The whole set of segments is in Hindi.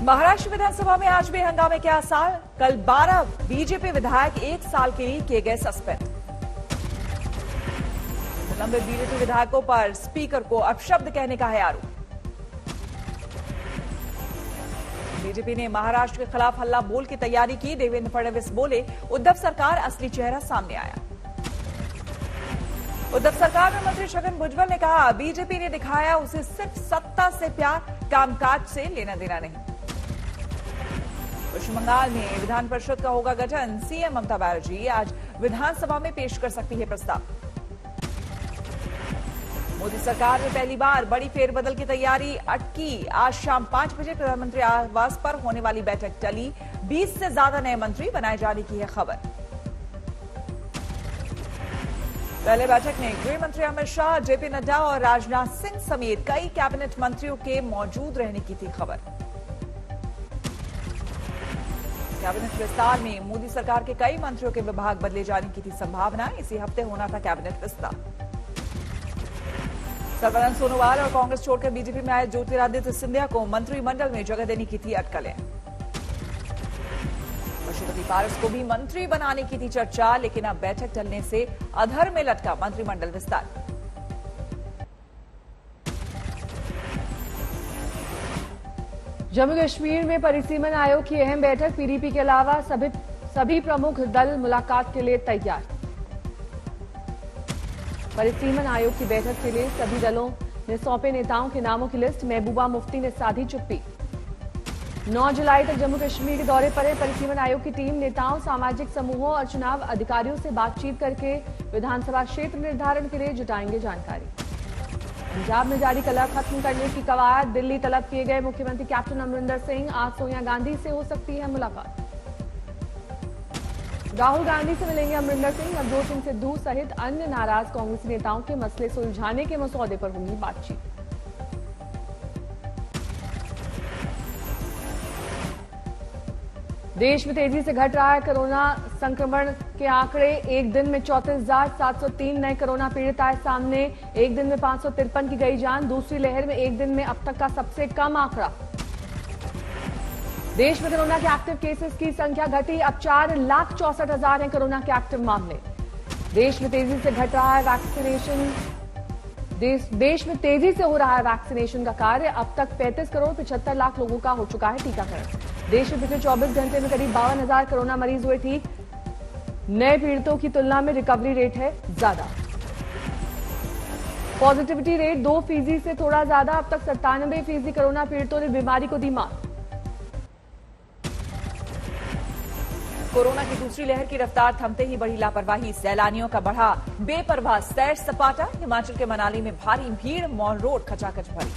महाराष्ट्र विधानसभा में आज भी हंगामे के आसार। कल 12 बीजेपी विधायक 1 साल के लिए किए गए सस्पेंड। निलंबित बीजेपी विधायकों पर स्पीकर को अपशब्द कहने का है आरोप। बीजेपी ने महाराष्ट्र के खिलाफ हल्ला बोल की तैयारी की। देवेंद्र फडणवीस बोले, उद्धव सरकार असली चेहरा सामने आया। उद्धव सरकार में मंत्री छगन भुजबल ने कहा, बीजेपी ने दिखाया उसे सिर्फ सत्ता से प्यार, कामकाज से लेना देना नहीं। पश्चिम बंगाल में विधान परिषद का होगा गठन। सीएम ममता बनर्जी आज विधानसभा में पेश कर सकती है प्रस्ताव। मोदी सरकार में पहली बार बड़ी फेरबदल की तैयारी अटकी। आज शाम 5 बजे प्रधानमंत्री आवास पर होने वाली बैठक टली। 20 से ज्यादा नए मंत्री बनाए जाने की है खबर। पहले बैठक में गृह मंत्री अमित शाह, जेपी नड्डा और राजनाथ सिंह समेत कई कैबिनेट मंत्रियों के मौजूद रहने की थी खबर। कैबिनेट विस्तार में मोदी सरकार के कई मंत्रियों के विभाग बदले जाने की थी संभावना। इसी हफ्ते होना था कैबिनेट विस्तार। सर्बानंद सोनोवाल और कांग्रेस छोड़कर बीजेपी में आए ज्योतिरादित्य सिंधिया को मंत्रिमंडल में जगह देने की थी अटकलें। पशुपति पारस को भी मंत्री बनाने की थी चर्चा, लेकिन अब बैठक टलने से अधर में लटका मंत्रिमंडल विस्तार। जम्मू कश्मीर में परिसीमन आयोग की अहम बैठक। पीडीपी के अलावा सभी प्रमुख दल मुलाकात के लिए तैयार। परिसीमन आयोग की बैठक के लिए सभी दलों ने सौंपे नेताओं के नामों की लिस्ट। महबूबा मुफ्ती ने साधी चुप्पी। 9 जुलाई तक जम्मू कश्मीर के दौरे पर है परिसीमन आयोग की टीम। नेताओं, सामाजिक समूहों और चुनाव अधिकारियों से बातचीत करके विधानसभा क्षेत्र निर्धारण के लिए जुटाएंगे जानकारी। पंजाब में जारी कलह खत्म करने की कवायद। दिल्ली तलब किए गए मुख्यमंत्री कैप्टन अमरिंदर सिंह। आज सोनिया गांधी से हो सकती है मुलाकात। राहुल गांधी से मिलेंगे अमरिंदर सिंह। नवजोत सिंह सिद्धू सहित अन्य नाराज कांग्रेसी नेताओं के मसले सुलझाने के मसौदे पर होगी बातचीत। देश में तेजी से घट रहा है कोरोना संक्रमण के आंकड़े। एक दिन में 34,703 नए कोरोना पीड़ित आए सामने। एक दिन में 553 की गई जान। दूसरी लहर में एक दिन में अब तक का सबसे कम आंकड़ा। देश में कोरोना के एक्टिव केसेस की संख्या घटी। अब 4,64,000 हैं कोरोना के एक्टिव मामले। देश में तेजी से घट रहा है वैक्सीनेशन। देश में तेजी से हो रहा है वैक्सीनेशन का कार्य। अब तक 35 करोड़ 75 लाख लोगों का हो चुका है टीकाकरण। देश में पिछले 24 घंटे में करीब 52,000 कोरोना मरीज हुए ठीक। नए पीड़ितों की तुलना में रिकवरी रेट है ज्यादा। पॉजिटिविटी रेट 2% से थोड़ा ज्यादा। अब तक 97% कोरोना पीड़ितों ने बीमारी को दी मात। कोरोना की दूसरी लहर की रफ्तार थमते ही बढ़ी लापरवाही। सैलानियों का बढ़ा बेपरवाह सैर सपाटा। हिमाचल के मनाली में भारी भीड़। मॉल रोड खचाखच भरी।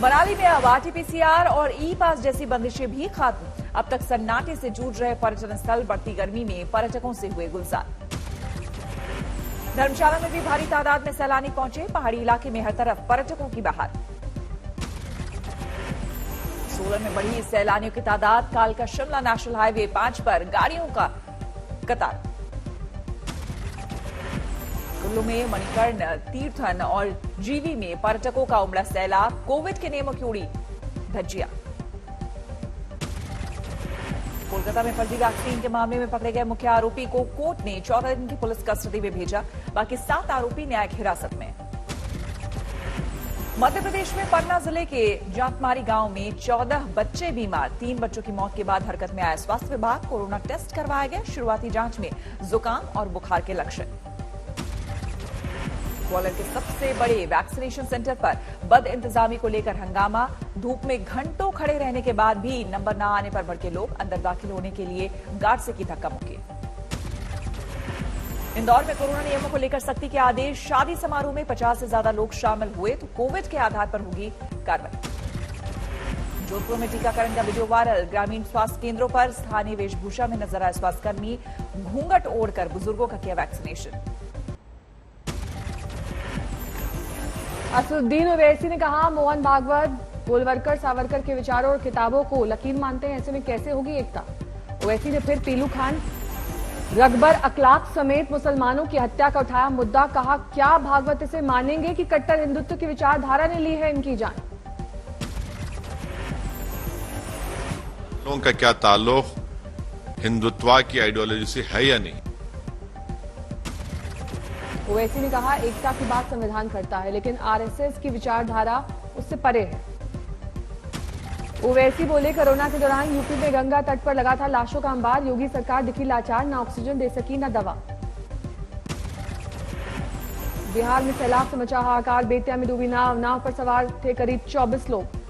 मनाली में अब आरटीपीसीआर और ई पास जैसी बंदिशें भी खत्म। अब तक सन्नाटे से जूझ रहे पर्यटन स्थल बढ़ती गर्मी में पर्यटकों से हुए गुलजार। धर्मशाला में भी भारी तादाद में सैलानी पहुंचे। पहाड़ी इलाके में हर तरफ पर्यटकों की बहार। सोलन में बढ़ी सैलानियों की तादाद। कालका शिमला नेशनल हाईवे 5 पर गाड़ियों का कतार। कुल्लू में मणिकर्ण, तीर्थन और जीवी में पर्यटकों का उमड़ा सैलाब। कोविड के नियमों की उड़ी धज्जियां। कोलकाता में फर्जी वैक्सीन के मामले में पकड़े गए मुख्य आरोपी को कोर्ट ने 14 दिन की पुलिस कस्टडी में भेजा। बाकी 7 आरोपी न्यायिक हिरासत में। मध्य प्रदेश में पन्ना जिले के जातमारी गांव में 14 बच्चे बीमार। 3 बच्चों की मौत के बाद हरकत में आया स्वास्थ्य विभाग। कोरोना टेस्ट करवाया गया। शुरुआती जांच में जुकाम और बुखार के लक्षण। ग्वालियर के सबसे बड़े वैक्सीनेशन सेंटर पर बद इंतजामी को लेकर हंगामा। धूप में घंटों खड़े रहने के बाद भी नंबर न आने पर भड़के लोग। अंदर दाखिल होने के लिए गार्ड से की धक्का मुक्की। इंदौर में कोरोना नियमों को लेकर सख्ती के आदेश। शादी समारोह में 50 से ज्यादा लोग शामिल हुए तो कोविड के आधार पर होगी कार्रवाई। जोधपुर में टीकाकरण का वीडियो वायरल। ग्रामीण स्वास्थ्य केंद्रों पर स्थानीय वेशभूषा में नजर आए स्वास्थ्यकर्मी। घूंघट ओढ़कर बुजुर्गों का किया वैक्सीनेशन। असदुद्दीन ओवैसी ने कहा, मोहन भागवत गोलवरकर सावरकर के विचारों और किताबों को लकीर मानते हैं। ऐसे में कैसे होगी एकता। ओवैसी ने फिर पीलू खान, रगबर अखलाक समेत मुसलमानों की हत्या का उठाया मुद्दा। कहा, क्या भागवत इसे मानेंगे कि कट्टर हिंदुत्व की विचारधारा ने ली है इनकी जान। लोगों का क्या ताल्लुक हिंदुत्व की आइडियोलॉजी से है या नहीं। ओवैसी ने कहा, एकता की बात संविधान करता है, लेकिन आरएसएस की विचारधारा उससे परे है। ओवैसी बोले, कोरोना के दौरान यूपी में गंगा तट पर लगा था लाशों का अंबार, योगी सरकार दिखी लाचार, न ऑक्सीजन दे सकी न दवा। बिहार में सैलाब से मचा हाहाकार, बेतिया में डूबी नाव पर सवार थे करीब 24 लोग।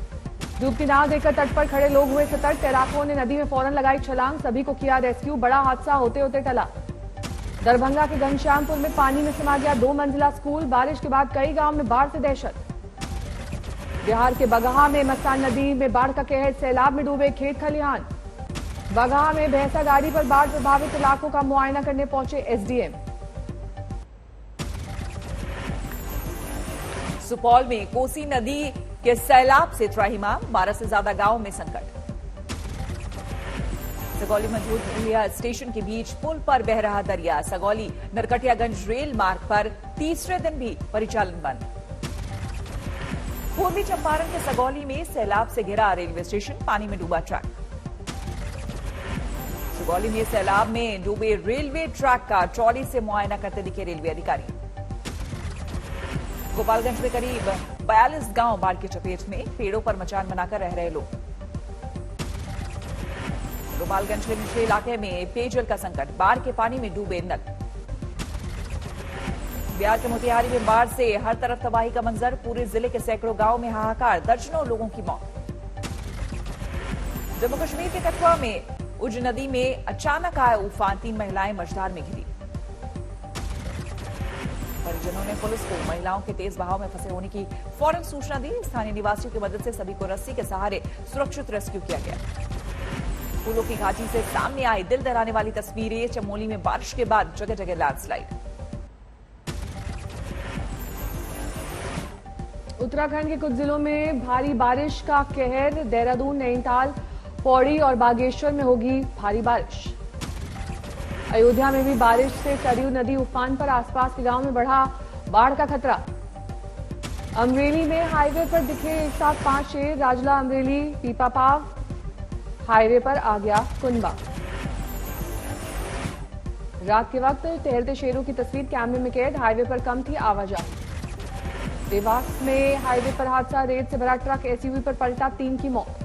डूबती नाव देखकर तट पर खड़े लोग हुए सतर्क, तैराकों ने नदी में फौरन लगाई छलांग, सभी को किया रेस्क्यू, बड़ा हादसा होते होते टला। दरभंगा के घनश्यामपुर में पानी में समा गया 2 मंजिला स्कूल, बारिश के बाद कई गांव में बाढ़ से दहशत। बिहार के बगहा में मस्तान नदी में बाढ़ का कहर, सैलाब में डूबे खेत खलिहान। बगहा में भैंसा गाड़ी पर बाढ़ प्रभावित इलाकों का मुआयना करने पहुंचे एसडीएम। सुपौल में कोसी नदी के सैलाब से त्राहिमाम, 12 से ज्यादा गांवों में संकट। सगौली मझोलिया स्टेशन के बीच पुल पर बह रहा दरिया, सगौली नरकटियागंज रेल मार्ग पर तीसरे दिन भी परिचालन बंद। पूर्वी चंपारण के सगौली में सैलाब से घिरा रेलवे स्टेशन, पानी में डूबा ट्रैक। सगौली में सैलाब में डूबे रेलवे ट्रैक का ट्रॉली से मुआयना करते दिखे रेलवे अधिकारी। गोपालगंज में करीब 42 गांव बाढ़ की चपेट में, पेड़ों पर मचान बनाकर रह रहे लोग। गोपालगंज के निचले इलाके में पेयजल का संकट, बाढ़ के पानी में डूबे नल। बिहार के मोतिहारी में बाढ़ से हर तरफ तबाही का मंजर, पूरे जिले के सैकड़ों गांवों में हाहाकार, दर्जनों लोगों की मौत। जम्मू कश्मीर के कठुआ में उज नदी में अचानक आया उफान, 3 महिलाएं मझधार में घिरी। परिजनों ने पुलिस को महिलाओं के तेज बहाव में फंसे होने की फौरन सूचना दी। स्थानीय निवासियों की मदद से सभी को रस्सी के सहारे सुरक्षित रेस्क्यू किया गया। फूलों की घाटी से सामने आई दिल दहलाने वाली तस्वीरें, चमोली में बारिश के बाद जगह जगह लैंडस्लाइड। उत्तराखंड के कुछ जिलों में भारी बारिश का कहर, देहरादून, नैनीताल, पौड़ी और बागेश्वर में होगी भारी बारिश। अयोध्या में भी बारिश से सरयू नदी उफान पर, आसपास के गांव में बढ़ा बाढ़ का खतरा। अमरेली में हाईवे पर दिखे एक साथ 5 शेर, राजला अमरेली पीपापाव हाईवे पर आ गया कुनबा। रात के वक्त टहलते शेरों की तस्वीर कैमरे में कैद, हाईवे पर कम थी आवाजाही। देवास में हाईवे पर हादसा, रेत से भरा ट्रक एसयूवी पर पलटा, 3 की मौत।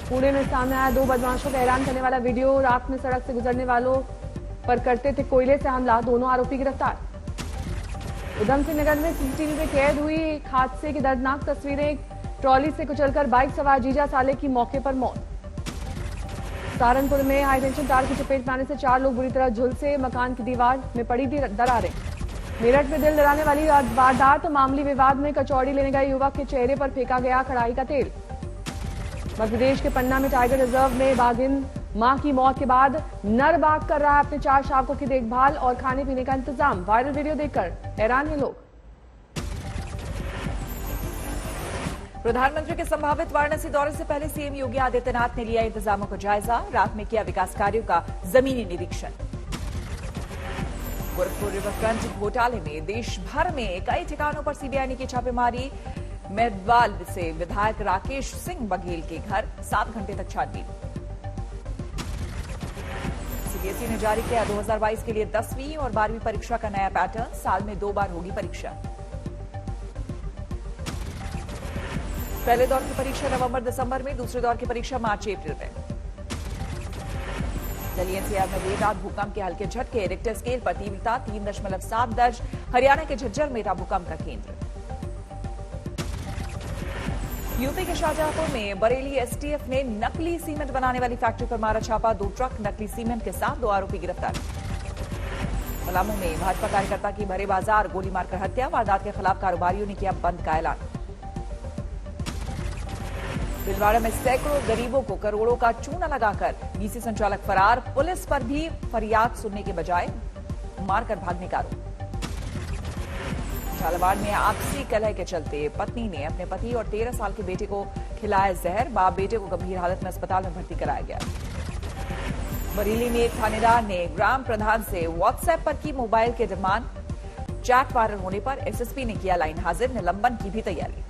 पुणे में सामने आया 2 बदमाशों का हैरान करने वाला वीडियो, रात में सड़क से गुजरने वालों पर करते थे कोयले से हमला, दोनों आरोपी गिरफ्तार। उधम सिंह नगर में सीसीटीवी में कैद हुई एक हादसे की दर्दनाक तस्वीरें, ट्रॉली से कुचलकर बाइक सवार जीजा साले की मौके पर मौत। सहारनपुर में हाईटेंशन तार की चपेट में आने से 4 लोग बुरी तरह झुलसे, मकान की दीवार में पड़ी दरारें। मेरठ में दिल दहलाने वाली वारदात, मामूली विवाद में कचौड़ी लेने गए युवक के चेहरे पर फेंका गया कड़ाही का तेल। मध्य प्रदेश के पन्ना में टाइगर रिजर्व में बाघिन मां की मौत के बाद नर बाघ कर रहा है अपने 4 शावकों की देखभाल और खाने पीने का इंतजाम। वायरल वीडियो देखकर हैरान हैं लोग। प्रधानमंत्री के संभावित वाराणसी दौरे से पहले सीएम योगी आदित्यनाथ ने लिया इंतजामों का जायजा, रात में किया विकास कार्यों का जमीनी निरीक्षण। गोरखपुर रिवरफ्रंट घोटाले में देश भर में कई ठिकानों पर सीबीआई ने की छापेमारी, मेदवाल से विधायक राकेश सिंह बघेल के घर 7 घंटे तक छानबीन। सीबीएसई ने जारी किया 2022 के लिए 10वीं और 12वीं परीक्षा का नया पैटर्न, साल में 2 बार होगी परीक्षा। पहले दौर की परीक्षा नवंबर-दिसंबर में, दूसरे दौर की परीक्षा मार्च-अप्रैल में। दिल्ली एनसीआर में देर रात भूकंप के हल्के झटके, रिक्टर स्केल पर तीव्रता 3.7 दर्ज, हरियाणा के झज्जर में था भूकंप का केंद्र। यूपी के शाहजहांपुर में बरेली एसटीएफ ने नकली सीमेंट बनाने वाली फैक्ट्री पर मारा छापा, 2 ट्रक नकली सीमेंट के साथ 2 आरोपी गिरफ्तार। पलामू में भाजपा कार्यकर्ता की भरे बाजार गोली मारकर हत्या, वारदात के खिलाफ कारोबारियों ने किया बंद का ऐलान। भीलवाड़ा में सैकड़ों गरीबों को करोड़ों का चूना लगाकर डीसी संचालक फरार, पुलिस पर भी फरियाद सुनने के बजाय मारकर भागने का आरोप। झालावाड़ में आपसी कलह के चलते पत्नी ने अपने पति और 13 साल के बेटे को खिलाया जहर, बाप बेटे को गंभीर हालत में अस्पताल में भर्ती कराया गया। बरेली में एक थानेदार ने ग्राम प्रधान से व्हाट्सएप पर की मोबाइल के डिमांड, चैट वायरल होने पर एसएसपी ने किया लाइन हाजिर, निलंबन की भी तैयारी।